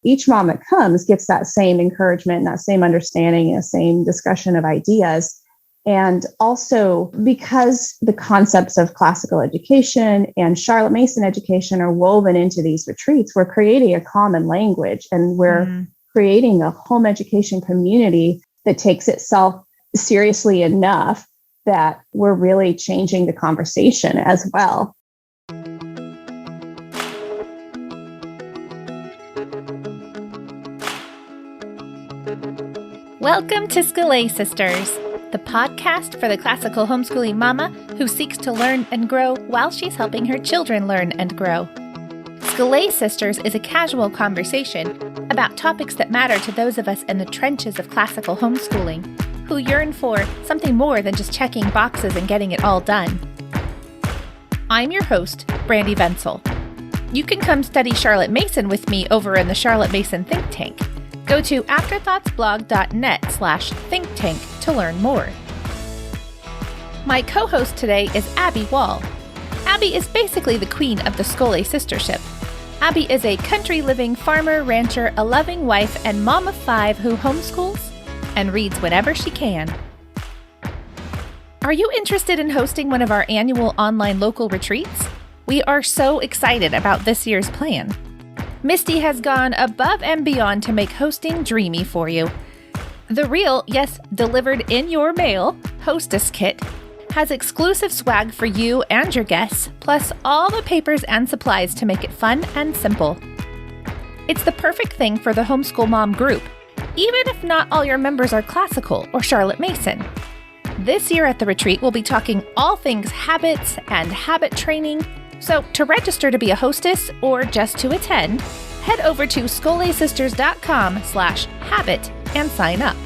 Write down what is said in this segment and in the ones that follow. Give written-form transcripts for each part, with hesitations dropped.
each mom that comes gets that same encouragement, and that same understanding, and the same discussion of ideas. And also because the concepts of classical education and Charlotte Mason education are woven into these retreats, we're creating a common language, and we're creating a home education community that takes itself seriously enough that we're really changing the conversation as well. Welcome to Scholé Sisters, the podcast for the classical homeschooling mama who seeks to learn and grow while she's helping her children learn and grow. Scholé Sisters is a casual conversation about topics that matter to those of us in the trenches of classical homeschooling, who yearn for something more than just checking boxes and getting it all done. I'm your host, Brandy Wenzel. You can come study Charlotte Mason with me over in the Charlotte Mason Think Tank. Go to afterthoughtsblog.net/think tank to learn more. My co-host today is Abby Wall. Abby is basically the queen of the Scholé Sistership. Abby is a country-living farmer, rancher, a loving wife, and mom of 5 who homeschools and reads whenever she can. Are you interested in hosting one of our annual online local retreats? We are so excited about this year's plan. Misty has gone above and beyond to make hosting dreamy for you. The real, yes, delivered in your mail, Hostess kit has exclusive swag for you and your guests, plus all the papers and supplies to make it fun and simple. It's the perfect thing for the homeschool mom group, even if not all your members are classical or Charlotte Mason. This year at the retreat, we'll be talking all things habits and habit training. So to register to be a hostess or just to attend, head over to scholésisters.com/habit and sign up.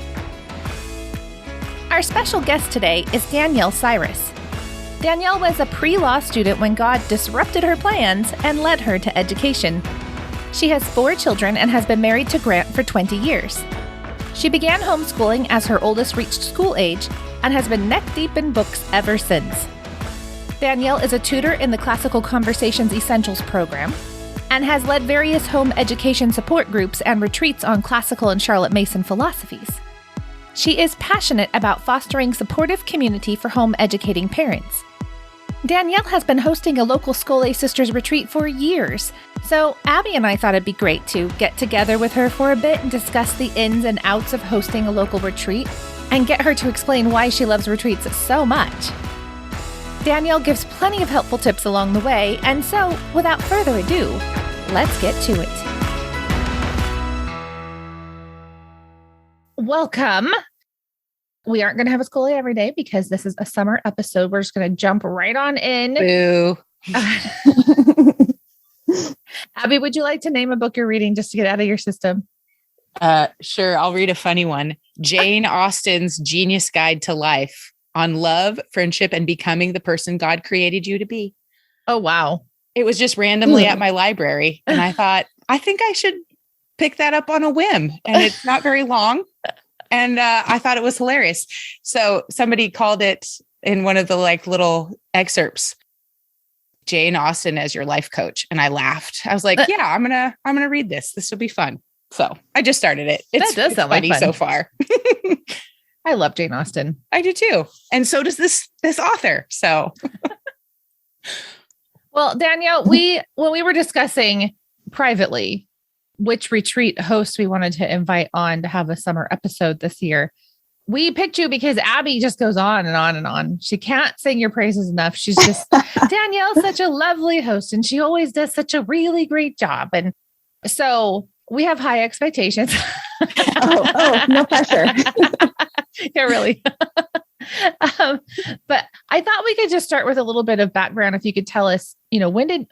Our special guest today is Danielle Cyrus. Danielle was a pre-law student when God disrupted her plans and led her to education. She has 4 children and has been married to Grant for 20 years. She began homeschooling as her oldest reached school age and has been neck deep in books ever since. Danielle is a tutor in the Classical Conversations Essentials program and has led various home education support groups and retreats on classical and Charlotte Mason philosophies. She is passionate about fostering supportive community for home educating parents. Danielle has been hosting a local Scholé Sisters retreat for years, so Abby and I thought it'd be great to get together with her for a bit and discuss the ins and outs of hosting a local retreat and get her to explain why she loves retreats so much. Danielle gives plenty of helpful tips along the way, and so, without further ado, let's get to it. Welcome. We aren't going to have a Scholé every day because this is a summer episode. We're just going to jump right on in. Boo. Abby, would you like to name a book you're reading just to get out of your system? Sure. I'll read a funny one. Jane Austen's Genius Guide to Life. On love, friendship, and becoming the person God created you to be. Oh, wow. It was just randomly at my library. And I thought, I think I should pick that up on a whim. And it's not very long. And I thought it was hilarious. So somebody called it in one of the little excerpts, Jane Austen as your life coach. And I laughed. I was like, yeah, I'm gonna read this. This will be fun. So I just started it. It's sound funny like so far. I love Jane Austen. I do too. And so does this author. So. Well, Danielle, when we were discussing privately which retreat host we wanted to invite on to have a summer episode this year, we picked you because Abby just goes on and on and on. She can't sing your praises enough. She's just, Danielle's such a lovely host and she always does such a really great job. And so we have high expectations. Oh, no pressure. Yeah, really. But I thought we could just start with a little bit of background. If you could tell us, when did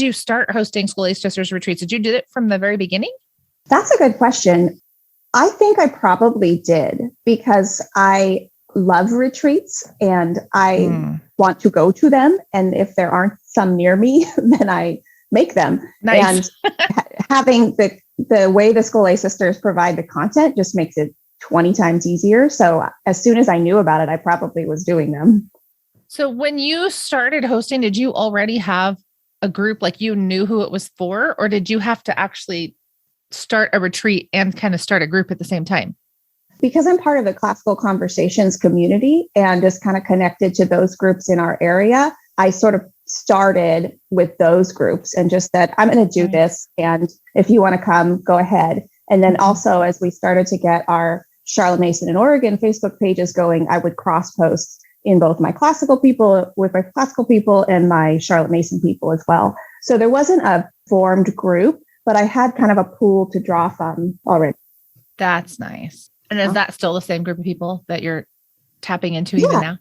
you start hosting Scholé Sisters retreats? Did you do it from the very beginning? That's a good question. I think I probably did because I love retreats and I want to go to them. And if there aren't some near me, then I make them. Nice. And having the way the Scholé Sisters provide the content just makes it 20 times easier. So as soon as I knew about it, I probably was doing them. So when you started hosting, did you already have a group, like you knew who it was for, or did you have to actually start a retreat and kind of start a group at the same time? Because I'm part of the Classical Conversations community and just kind of connected to those groups in our area, I sort of started with those groups and just said, I'm going to do this. And if you want to come, go ahead. And then also, as we started to get our Charlotte Mason in Oregon Facebook pages going, I would cross post in both my classical people with my classical people and my Charlotte Mason people as well. So there wasn't a formed group, but I had kind of a pool to draw from already. That's nice. And is that still the same group of people that you're tapping into even now?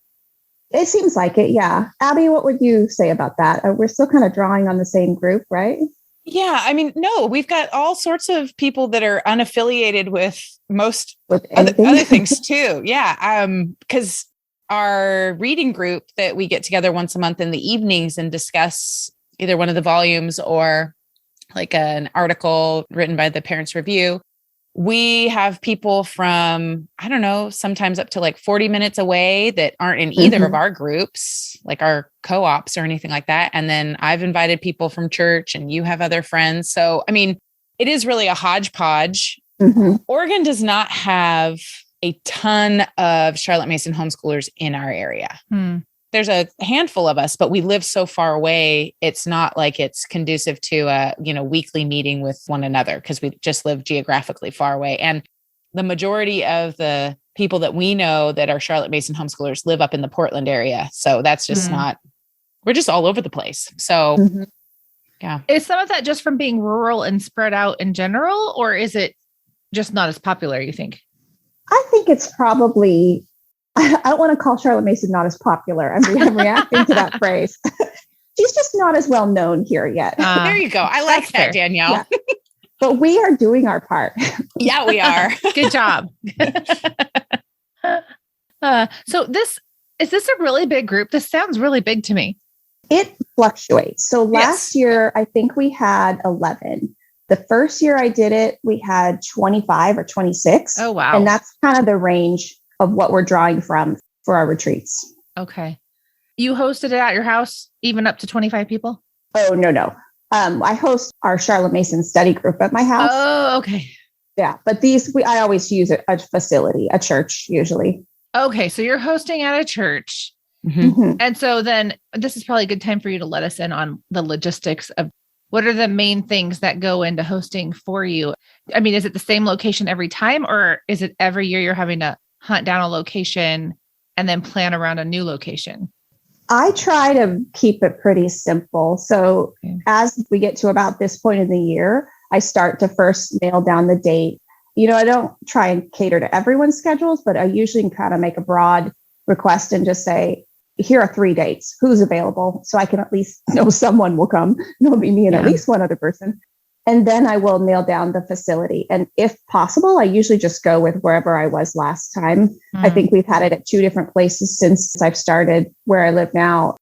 It seems like it. Yeah. Abby, what would you say about that? We're still kind of drawing on the same group, right? Yeah. I mean, no, we've got all sorts of people that are unaffiliated with most other things too. Yeah. Because our reading group that we get together once a month in the evenings and discuss either one of the volumes or like an article written by the Parents Review. We have people from, I don't know, sometimes up to like 40 minutes away that aren't in either of our groups, like our co-ops or anything like that. And then I've invited people from church and you have other friends. So, I mean, it is really a hodgepodge. Oregon does not have a ton of Charlotte Mason homeschoolers in our area. There's a handful of us, but we live so far away. It's not like it's conducive to a, weekly meeting with one another because we just live geographically far away. And the majority of the people that we know that are Charlotte Mason homeschoolers live up in the Portland area. So that's just we're just all over the place. So yeah. Is some of that just from being rural and spread out in general, or is it just not as popular, you think? I think it's probably, I don't want to call Charlotte Mason not as popular. I'm reacting to that phrase. She's just not as well known here yet. There you go. I like that, fair. Danielle. Yeah. But we are doing our part. Yeah, we are. Good job. So is this a really big group? This sounds really big to me. It fluctuates. So last year, I think we had 11. The first year I did it, we had 25 or 26. Oh, wow. And that's kind of the range of what we're drawing from for our retreats. Okay. You hosted it at your house, even up to 25 people? Oh, no. I host our Charlotte Mason study group at my house. Oh, okay. Yeah. But I always use a facility, a church usually. Okay. So you're hosting at a church. And so then this is probably a good time for you to let us in on the logistics of what are the main things that go into hosting for you? I mean, is it the same location every time, or is it every year you're having to hunt down a location and then plan around a new location? I try to keep it pretty simple. So as we get to about this point in the year, I start to first nail down the date. I don't try and cater to everyone's schedules, but I usually kind of make a broad request and just say, here are 3 dates. Who's available? So I can at least know someone will come. It'll be me and at least one other person. And then I will nail down the facility. And if possible, I usually just go with wherever I was last time. I think we've had it at 2 different places since I've started where I live now.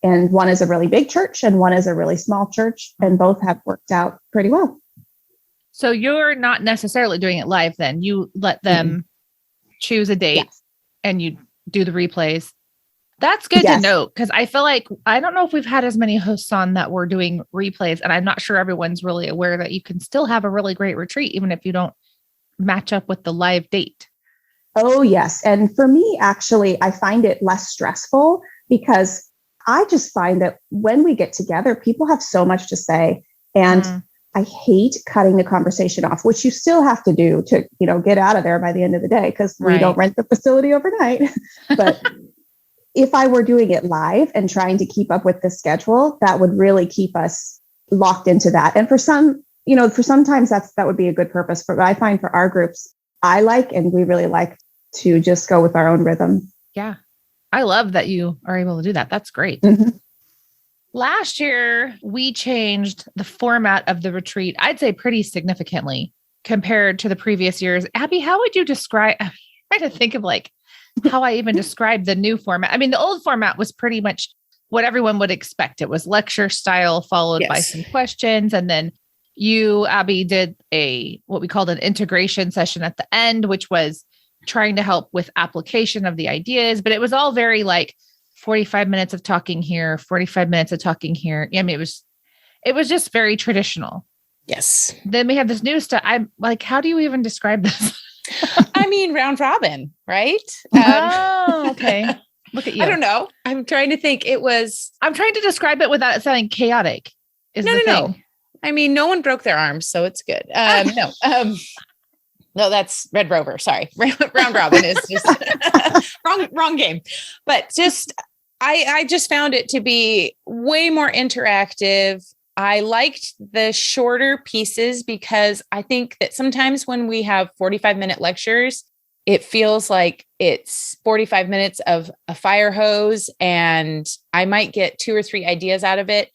And one is a really big church and one is a really small church. And both have worked out pretty well. So you're not necessarily doing it live then. You let them choose a date and you do the replays. That's good to know, because I feel like, I don't know if we've had as many hosts on that were doing replays, and I'm not sure everyone's really aware that you can still have a really great retreat, even if you don't match up with the live date. Oh, yes. And for me, actually, I find it less stressful because I just find that when we get together, people have so much to say. And I hate cutting the conversation off, which you still have to do to, get out of there by the end of the day, because we don't rent the facility overnight. But if I were doing it live and trying to keep up with the schedule, that would really keep us locked into that. And for some, for sometimes that would be a good purpose. But I find for our groups, we really like to just go with our own rhythm. Yeah. I love that you are able to do that. That's great. Last year, we changed the format of the retreat, I'd say pretty significantly compared to the previous years. Abby, how would you describe, I'm trying to think of how I even describe the new format. I mean, the old format was pretty much what everyone would expect. It was lecture style followed by some questions. And then you, Abby, did what we called an integration session at the end, which was trying to help with application of the ideas. But it was all very 45 minutes of talking here, 45 minutes of talking here. I mean, it was just very traditional. Yes. Then we have this new stuff. I'm like, how do you even describe this? I mean, round robin, right? Okay. Look at you. I don't know. I'm trying to think. I'm trying to describe it without it sounding chaotic. No. I mean, no one broke their arms, so it's good. No, that's Red Rover. Sorry. Round robin is just wrong game. But I just found it to be way more interactive. I liked the shorter pieces because I think that sometimes when we have 45-minute lectures, it feels like it's 45 minutes of a fire hose and I might get 2 or 3 ideas out of it.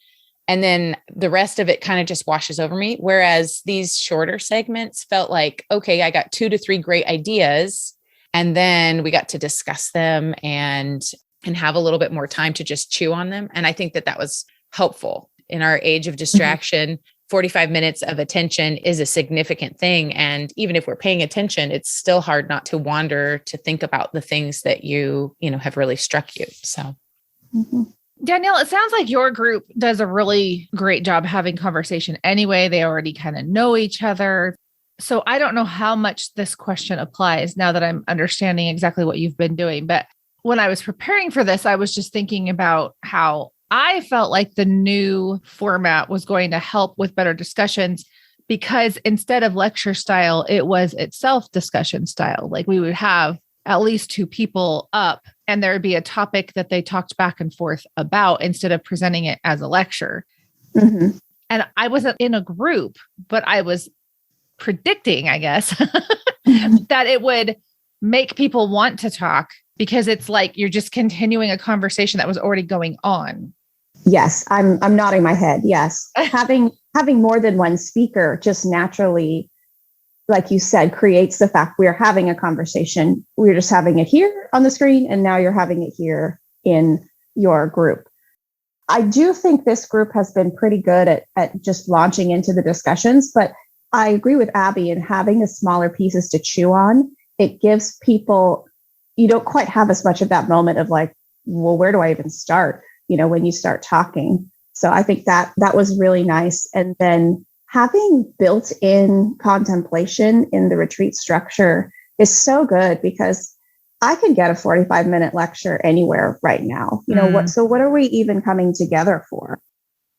And then the rest of it kind of just washes over me. Whereas these shorter segments felt like, okay, I got 2 to 3 great ideas. And then we got to discuss them and have a little bit more time to just chew on them. And I think that was helpful in our age of distraction. 45 minutes of attention is a significant thing. And even if we're paying attention, it's still hard not to wander to think about the things that you have really struck you. So. Danielle, it sounds like your group does a really great job having conversation anyway. They already kind of know each other. So I don't know how much this question applies now that I'm understanding exactly what you've been doing. But when I was preparing for this, I was just thinking about how I felt like the new format was going to help with better discussions because instead of lecture style, it was itself discussion style. Like we would have at least 2 people up and there would be a topic that they talked back and forth about instead of presenting it as a lecture. Mm-hmm. And I wasn't in a group, but I was predicting, I guess, that it would make people want to talk because it's like you're just continuing a conversation that was already going on. Yes, I'm nodding my head. Yes. Having more than one speaker just naturally, like you said, creates the fact we are having a conversation. We're just having it here on the screen, and now you're having it here in your group. I do think this group has been pretty good at just launching into the discussions, but I agree with Abby in having the smaller pieces to chew on. It gives people, you don't quite have as much of that moment of like, well, where do I even start? When you start talking. So I think that was really nice. And then having built-in contemplation in the retreat structure is so good because I could get a 45-minute lecture anywhere right now. What are we even coming together for?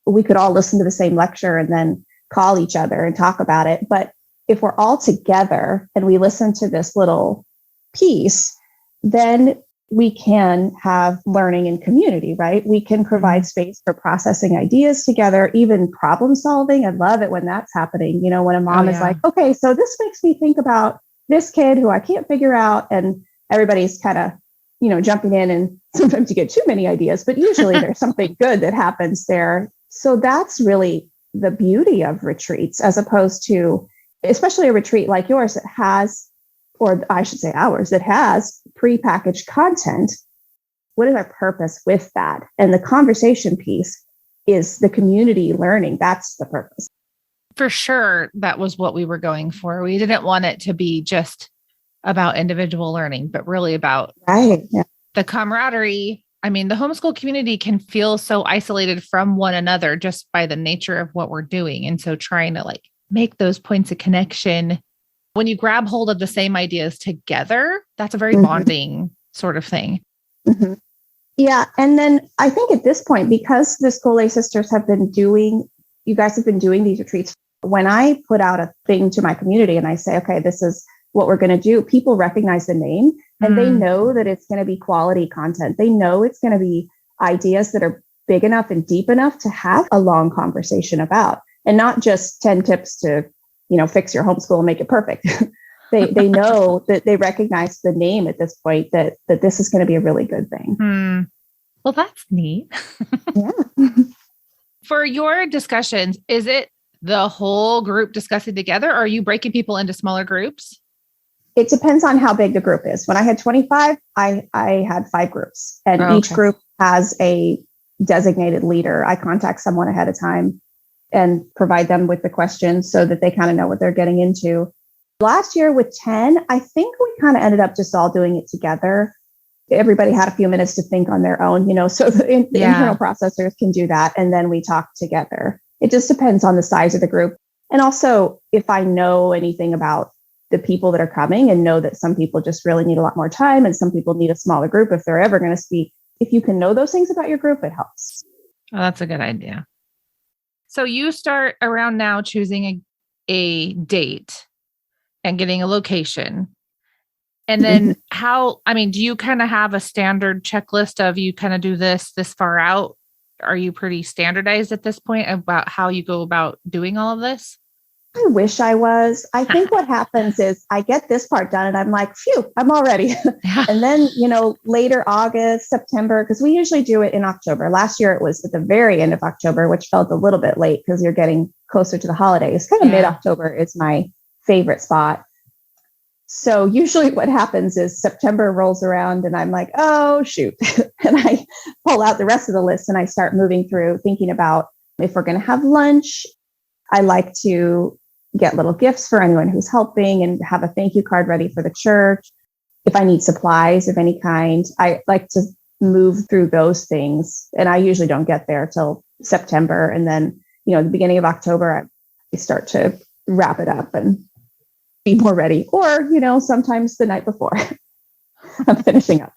We could all listen to the same lecture and then call each other and talk about it. But if we're all together and we listen to this little piece, then we can have learning in community, right? We can provide space for processing ideas together, even problem solving. I love it when that's happening. When a mom is like, okay, so this makes me think about this kid who I can't figure out. And everybody's kind of, jumping in, and sometimes you get too many ideas, but usually there's something good that happens there. So that's really the beauty of retreats, as opposed to, especially a retreat like yours that has, or I should say ours, that has prepackaged content. What is our purpose with that? And the conversation piece is the community learning. That's the purpose. For sure, that was what we were going for. We didn't want it to be just about individual learning, but really about the camaraderie. I mean, the homeschool community can feel so isolated from one another just by the nature of what we're doing. And so trying to make those points of connection. When you grab hold of the same ideas together, that's a very bonding sort of thing. Mm-hmm. Yeah. And then I think at this point, because the Scholé Sisters you guys have been doing these retreats, when I put out a thing to my community and I say, okay, this is what we're going to do, people recognize the name and they know that it's going to be quality content. They know it's going to be ideas that are big enough and deep enough to have a long conversation about, and not just 10 tips to fix your homeschool and make it perfect. They know that they recognize the name at this point, that this is going to be a really good thing. Well, that's neat. Yeah. For your discussions, is it the whole group discussing together, or are you breaking people into smaller groups? It depends on how big the group is. When I had 25, I had 5 groups, and each group has a designated leader. I contact someone ahead of time and provide them with the questions so that they kind of know what they're getting into. Last year with 10, I think we kind of ended up just all doing it together. Everybody had a few minutes to think on their own, so the internal processors can do that. And then we talk together. It just depends on the size of the group. And also, if I know anything about the people that are coming and know that some people just really need a lot more time and some people need a smaller group if they're ever going to speak, if you can know those things about your group, it helps. Oh, that's a good idea. So you start around now choosing a date and getting a location. And then do you kind of have a standard checklist of you kind of do this far out? Are you pretty standardized at this point about how you go about doing all of this? I wish I was. I think what happens is I get this part done and I'm like, phew, I'm all ready. And then, later August, September, because we usually do it in October. Last year, it was at the very end of October, which felt a little bit late because you're getting closer to the holidays. Kind of mid-October is my favorite spot. So usually what happens is September rolls around and I'm like, oh, shoot. And I pull out the rest of the list and I start moving through thinking about if we're going to have lunch. I like to get little gifts for anyone who's helping and have a thank you card ready for the church. If I need supplies of any kind, I like to move through those things. And I usually don't get there till September. And then, the beginning of October, I start to wrap it up and be more ready. Or, sometimes the night before I'm finishing up.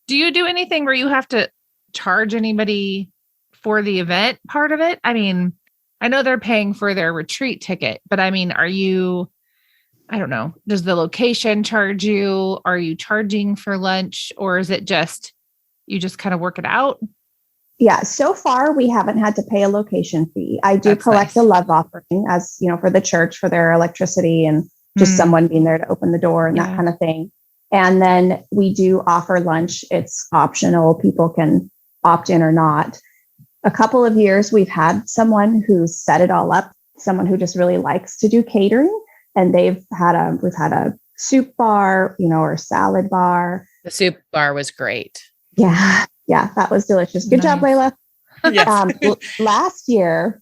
Do you do anything where you have to charge anybody for the event part of it? I mean, I know they're paying for their retreat ticket, but I mean, I don't know, does the location charge you? Are you charging for lunch, or is it you just kind of work it out? Yeah. So far, we haven't had to pay a location fee. I do collect a love offering as, for the church, for their electricity and just someone being there to open the door and that kind of thing. And then we do offer lunch. It's optional. People can opt in or not. A couple of years, we've had someone who's set it all up, someone who just really likes to do catering. And we've had a soup bar, or a salad bar. The soup bar was great. Yeah. Yeah. That was delicious. Good job, Layla. Yes. Last year,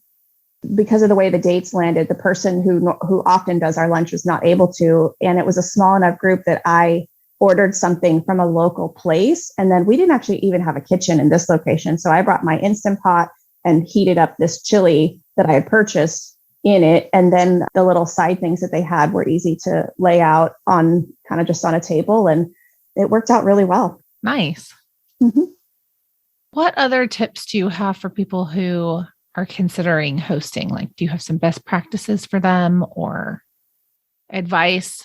because of the way the dates landed, the person who often does our lunch was not able to. And it was a small enough group that I ordered something from a local place. And then we didn't actually even have a kitchen in this location. So I brought my Instant Pot and heated up this chili that I had purchased in it. And then the little side things that they had were easy to lay out on kind of just on a table. And it worked out really well. Nice. Mm-hmm. What other tips do you have for people who are considering hosting? Like, do you have some best practices for them or advice?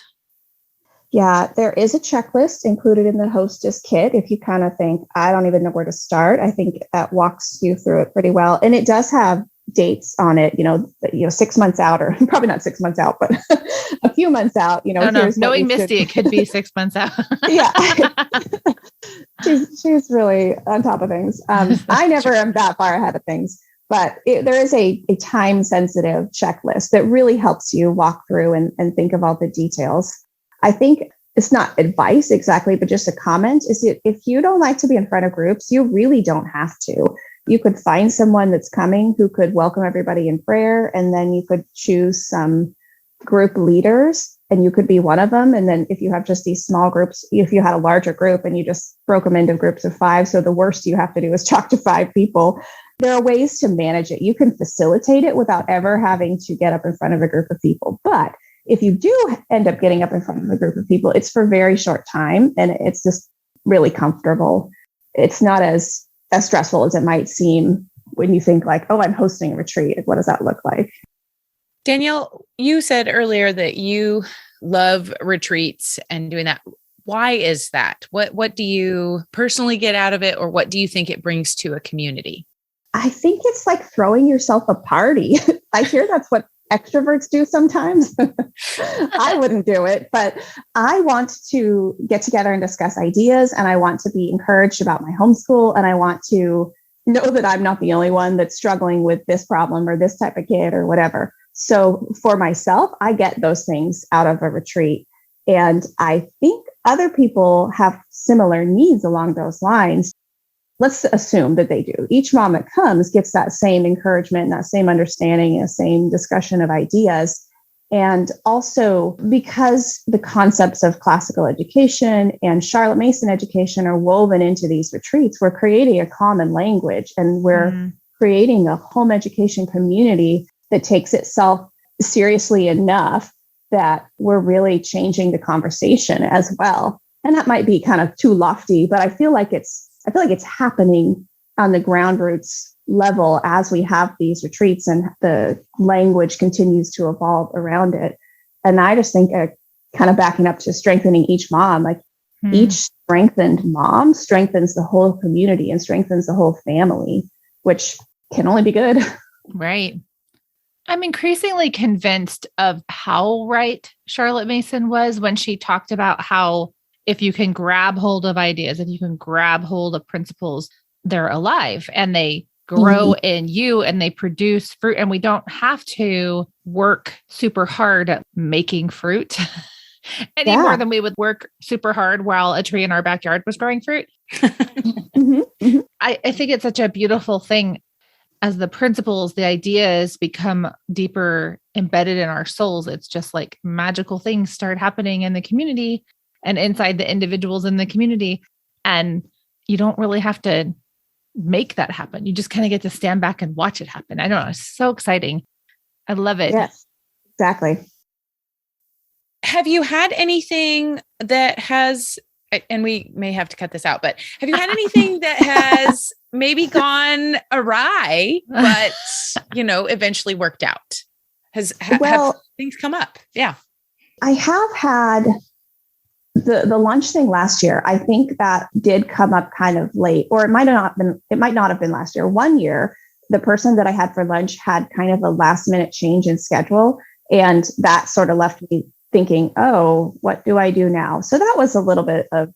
Yeah, there is a checklist included in the Hostess kit. If you kind of think, I don't even know where to start, I think that walks you through it pretty well. And it does have dates on it, 6 months out, or probably not 6 months out, but a few months out, knowing Misty, it could be 6 months out. Yeah. she's really on top of things. I never am that far ahead of things, but there is a time sensitive checklist that really helps you walk through and think of all the details. I think it's not advice exactly, but just a comment is if you don't like to be in front of groups, you really don't have to. You could find someone that's coming who could welcome everybody in prayer. And then you could choose some group leaders and you could be one of them. And then if you have just these small groups, if you had a larger group and you just broke them into groups of 5, so the worst you have to do is talk to 5 people. There are ways to manage it. You can facilitate it without ever having to get up in front of a group of people. But if you do end up getting up in front of a group of people, it's for a very short time and it's just really comfortable. It's not as stressful as it might seem when you think like, oh, I'm hosting a retreat. What does that look like? Danielle, you said earlier that you love retreats and doing that. Why is that? What do you personally get out of it, or what do you think it brings to a community? I think it's like throwing yourself a party. I hear that's what extroverts do sometimes. I wouldn't do it, but I want to get together and discuss ideas, and I want to be encouraged about my homeschool, and I want to know that I'm not the only one that's struggling with this problem or this type of kid or whatever. So for myself, I get those things out of a retreat. And I think other people have similar needs along those lines. Let's assume that they do. Each mom that comes gets that same encouragement, that same understanding, and same discussion of ideas. And also because the concepts of classical education and Charlotte Mason education are woven into these retreats, we're creating a common language and we're creating a home education community that takes itself seriously enough that we're really changing the conversation as well. And that might be kind of too lofty, but I feel like it's happening on the ground roots level as we have these retreats and the language continues to evolve around it. And I just think kind of backing up to strengthening each mom, like each strengthened mom strengthens the whole community and strengthens the whole family, which can only be good. Right. I'm increasingly convinced of how right Charlotte Mason was when she talked about how if you can grab hold of ideas, if you can grab hold of principles, they're alive and they grow in you and they produce fruit. And we don't have to work super hard at making fruit any more than we would work super hard while a tree in our backyard was growing fruit. I think it's such a beautiful thing as the principles, the ideas become deeper embedded in our souls. It's just like magical things start happening in the community and inside the individuals in the community. And you don't really have to make that happen. You just kind of get to stand back and watch it happen. I don't know. It's so exciting. I love it. Yes, exactly. Have you had anything that has, and we may have to cut this out, but have you had anything that has maybe gone awry, but, eventually worked out? Have things come up? Yeah. I have had the lunch thing last year. I think that did come up kind of late, or it might not have been last year. One year, the person that I had for lunch had kind of a last minute change in schedule. And that sort of left me thinking, oh, what do I do now? So that was a little bit of,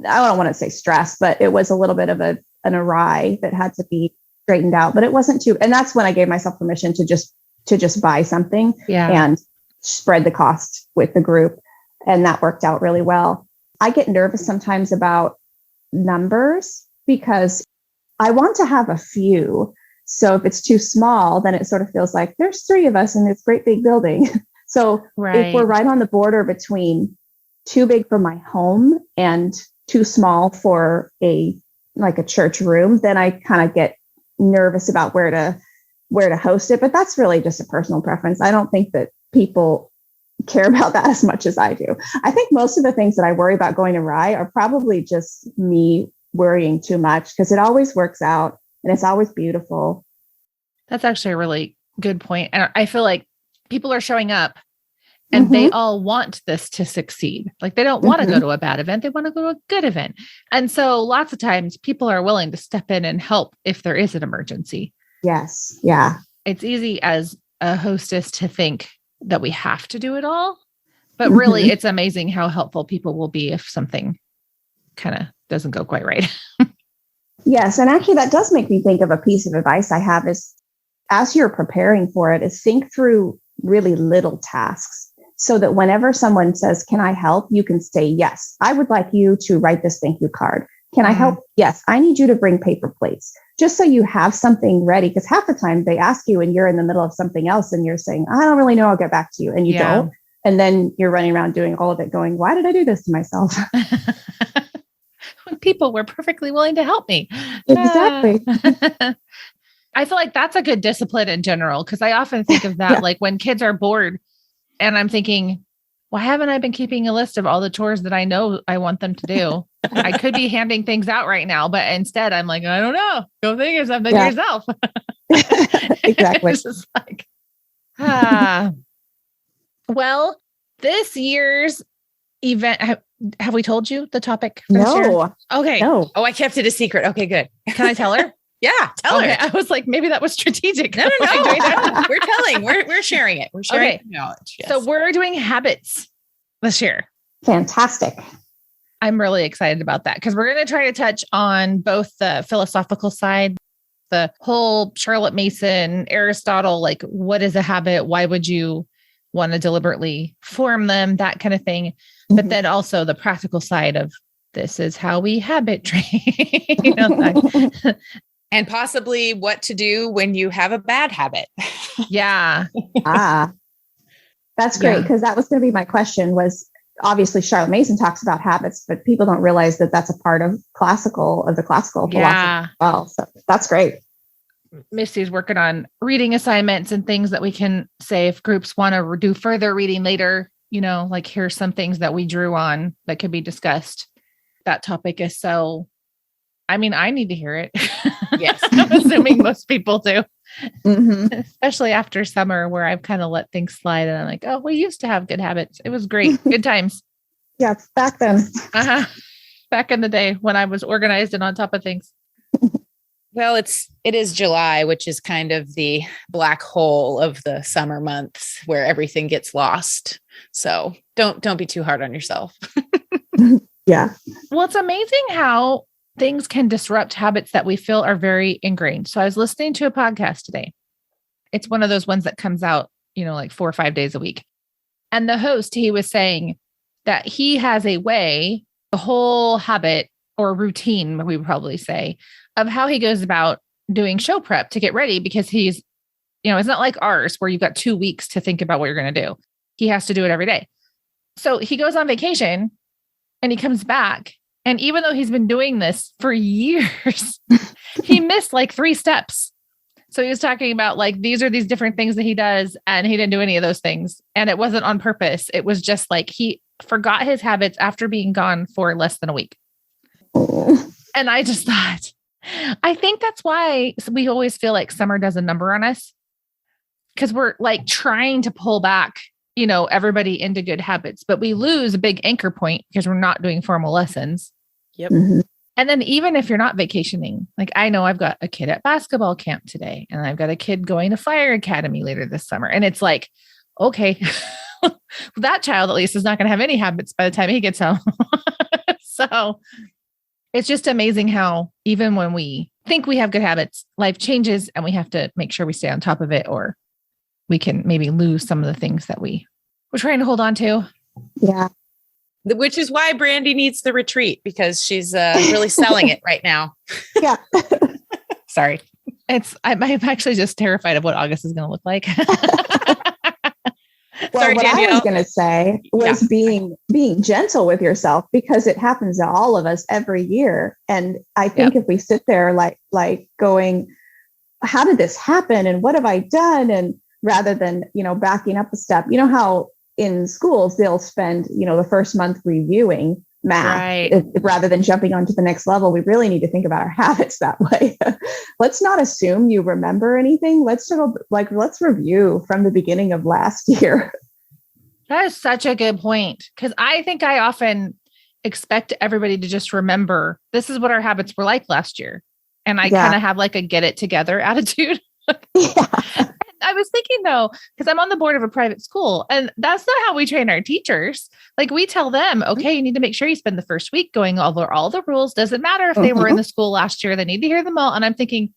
I don't want to say stress, but it was a little bit of an awry that had to be straightened out, but it wasn't too, and that's when I gave myself permission to just buy something and spread the cost with the group. And that worked out really well. I get nervous sometimes about numbers because I want to have a few. So if it's too small, then it sort of feels like there's 3 of us in this great big building. So if we're right on the border between too big for my home and too small for a church room, then I kind of get nervous about where to host it. But that's really just a personal preference. I don't think that people care about that as much as I do. I think most of the things that I worry about going awry are probably just me worrying too much because it always works out and it's always beautiful. That's actually a really good point. And I feel like people are showing up and they all want this to succeed. Like they don't want to go to a bad event. They want to go to a good event. And so lots of times people are willing to step in and help if there is an emergency. Yes. Yeah. It's easy as a hostess to think that we have to do it all, but really it's amazing how helpful people will be if something kind of doesn't go quite right. Yes. And actually that does make me think of a piece of advice I have is as you're preparing for it is think through really little tasks so that whenever someone says, can I help? You can say, yes, I would like you to write this thank you card. Can I help? Yes, I need you to bring paper plates just so you have something ready. Because half the time they ask you and you're in the middle of something else and you're saying, I don't really know. I'll get back to you. And you don't. And then you're running around doing all of it going, why did I do this to myself? When people were perfectly willing to help me. Exactly. I feel like that's a good discipline in general. Cause I often think of that, like when kids are bored and I'm thinking, why haven't I been keeping a list of all the chores that I know I want them to do? I could be handing things out right now, but instead I'm like, I don't know. Go think of something yourself. Exactly. It's just like, Well, this year's event, have we told you the topic? No. Okay. No. Oh, I kept it a secret. Okay, good. Can I tell her? Yeah, tell her. I was like, maybe that was strategic. No. We're telling. We're sharing it. We're sharing knowledge. Yes. So we're doing habits this year. Fantastic. I'm really excited about that because we're going to try to touch on both the philosophical side, the whole Charlotte Mason, Aristotle, like what is a habit? Why would you want to deliberately form them? That kind of thing. But then also the practical side of this is how we habit train. And possibly what to do when you have a bad habit. Yeah. That's great. Because that was going to be my question was obviously Charlotte Mason talks about habits, but people don't realize that that's a part of the classical philosophy as well. So that's great. Misty's working on reading assignments and things that we can say if groups want to do further reading later, like here's some things that we drew on that could be discussed. That topic is so, I need to hear it. Yes. I'm assuming most people do, especially after summer where I've kind of let things slide and I'm like, oh, we used to have good habits. It was great. Good times. Yeah. Back then. Back in the day when I was organized and on top of things. Well, it is July, which is kind of the black hole of the summer months where everything gets lost. So don't be too hard on yourself. Yeah. Well, it's amazing how things can disrupt habits that we feel are very ingrained. So I was listening to a podcast today. It's one of those ones that comes out, like 4 or 5 days a week. And the host, he was saying that he has a way, the whole habit or routine, we would probably say, of how he goes about doing show prep to get ready, because he's, it's not like ours where you've got 2 weeks to think about what you're going to do. He has to do it every day. So he goes on vacation and he comes back. And even though he's been doing this for years, he missed like 3 steps. So he was talking about like, these are these different things that he does. And he didn't do any of those things. And it wasn't on purpose. It was just like, he forgot his habits after being gone for less than a week. And I just thought, I think that's why we always feel like summer does a number on us, because we're like trying to pull back, everybody into good habits, but we lose a big anchor point because we're not doing formal lessons. Yep. And then even if you're not vacationing, like I know I've got a kid at basketball camp today, and I've got a kid going to fire academy later this summer. And it's like, okay, that child at least is not going to have any habits by the time he gets home. So it's just amazing how even when we think we have good habits, life changes and we have to make sure we stay on top of it, or we can maybe lose some of the things that we're trying to hold on to. Yeah. Which is why Brandy needs the retreat, because she's really selling it right now. Yeah. Sorry. I'm actually just terrified of what August is going to look like. Well, Sorry, what Danielle. I was going to say was being gentle with yourself, because it happens to all of us every year. And I think if we sit there like going, how did this happen? And what have I done? And rather than, backing up a step, how in schools they'll spend, the first month reviewing math, right, rather than jumping on to the next level. We really need to think about our habits that way. Let's not assume you remember anything. Let's review from the beginning of last year. That is such a good point, because I think I often expect everybody to just remember this is what our habits were like last year. And I kind of have like a get it together attitude. Yeah. I was thinking though, because I'm on the board of a private school, and that's not how we train our teachers. Like we tell them, okay, you need to make sure you spend the first week going over all the rules. Doesn't matter if they were in the school last year, they need to hear them all. And I'm thinking,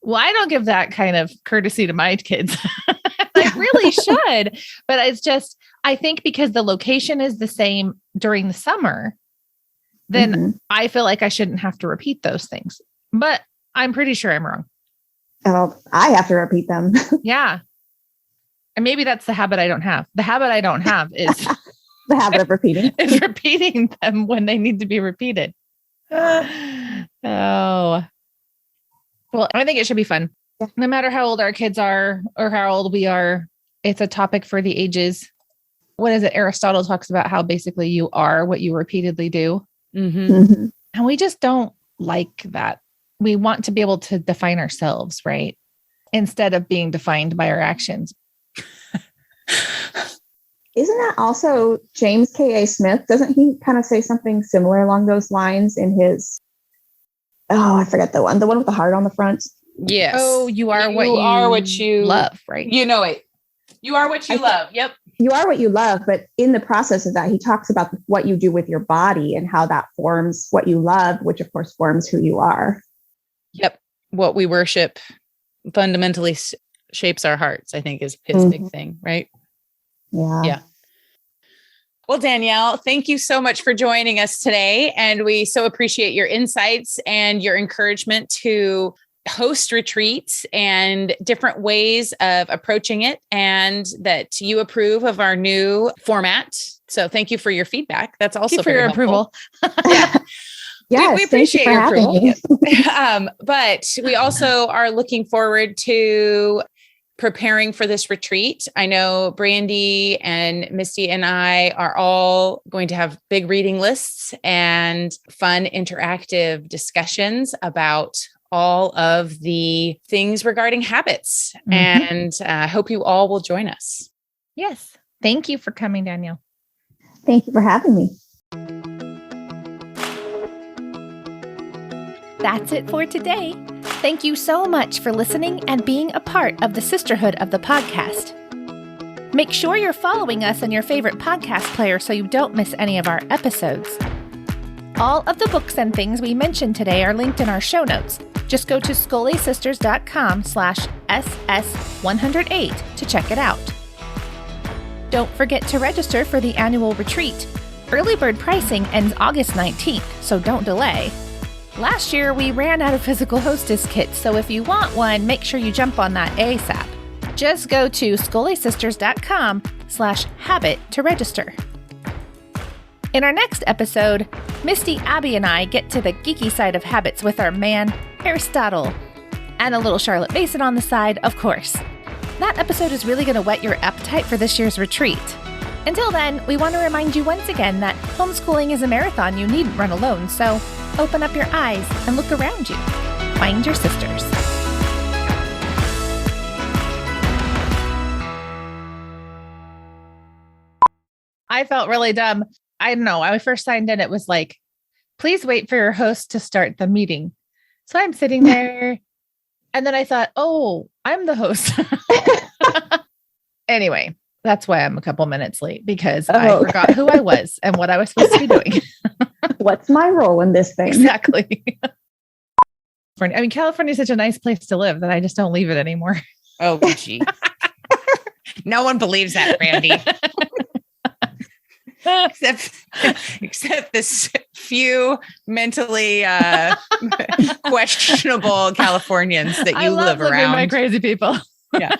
well, I don't give that kind of courtesy to my kids. I really should. But it's just, I think because the location is the same during the summer, then I feel like I shouldn't have to repeat those things. But I'm pretty sure I'm wrong. Oh, I have to repeat them. Yeah. And maybe that's the habit I don't have. The habit I don't have is the habit of repeating. Is repeating them when they need to be repeated. Oh. Well, I think it should be fun. Yeah. No matter how old our kids are or how old we are, it's a topic for the ages. What is it? Aristotle talks about how basically you are what you repeatedly do. And we just don't like that. We want to be able to define ourselves, right? Instead of being defined by our actions. Isn't that also James K.A. Smith? Doesn't he kind of say something similar along those lines in his, I forget the one with the heart on the front? Yes. Oh, you are what you love, right? You know it. You are what you love. Yep. You are what you love. But in the process of that, he talks about what you do with your body and how that forms what you love, which of course forms who you are. Yep. What we worship fundamentally shapes our hearts, I think is his big thing, right? Yeah. Well, Danielle, thank you so much for joining us today. And we so appreciate your insights and your encouragement to host retreats and different ways of approaching it, and that you approve of our new format. So thank you for your feedback. That's also for your helpful. approval. Yeah. Yes, we appreciate your approval. me. But we also are looking forward to preparing for this retreat. I know Brandy and Misty and I are all going to have big reading lists and fun interactive discussions about all of the things regarding habits. Mm-hmm. And I hope you all will join us. Yes. Thank you for coming, Danielle. Thank you for having me. That's it for today. Thank you so much for listening and being a part of the sisterhood of the podcast. Make sure you're following us in your favorite podcast player so you don't miss any of our episodes. All of the books and things we mentioned today are linked in our show notes. Just go to scholésisters.com/SS108 to check it out. Don't forget to register for the annual retreat. Early bird pricing ends August 19th, so don't delay. Last year, we ran out of physical Hostess kits, so if you want one, make sure you jump on that ASAP. Just go to scholésisters.com/habit to register. In our next episode, Misty, Abby, and I get to the geeky side of habits with our man, Aristotle. And a little Charlotte Mason on the side, of course. That episode is really going to whet your appetite for this year's retreat. Until then, we want to remind you once again that homeschooling is a marathon you needn't run alone, so open up your eyes and look around you. Find your sisters. I felt really dumb. I don't know. When I first signed in, it was like, please wait for your host to start the meeting. So I'm sitting there and then I thought, oh, I'm the host. Anyway, that's why I'm a couple minutes late because I forgot who I was and what I was supposed to be doing. What's my role in this thing? Exactly. I mean, California is such a nice place to live that I just don't leave it anymore. Oh, gee. No one believes that, Brandy. except this few mentally questionable Californians that you live around. My crazy people. Yeah.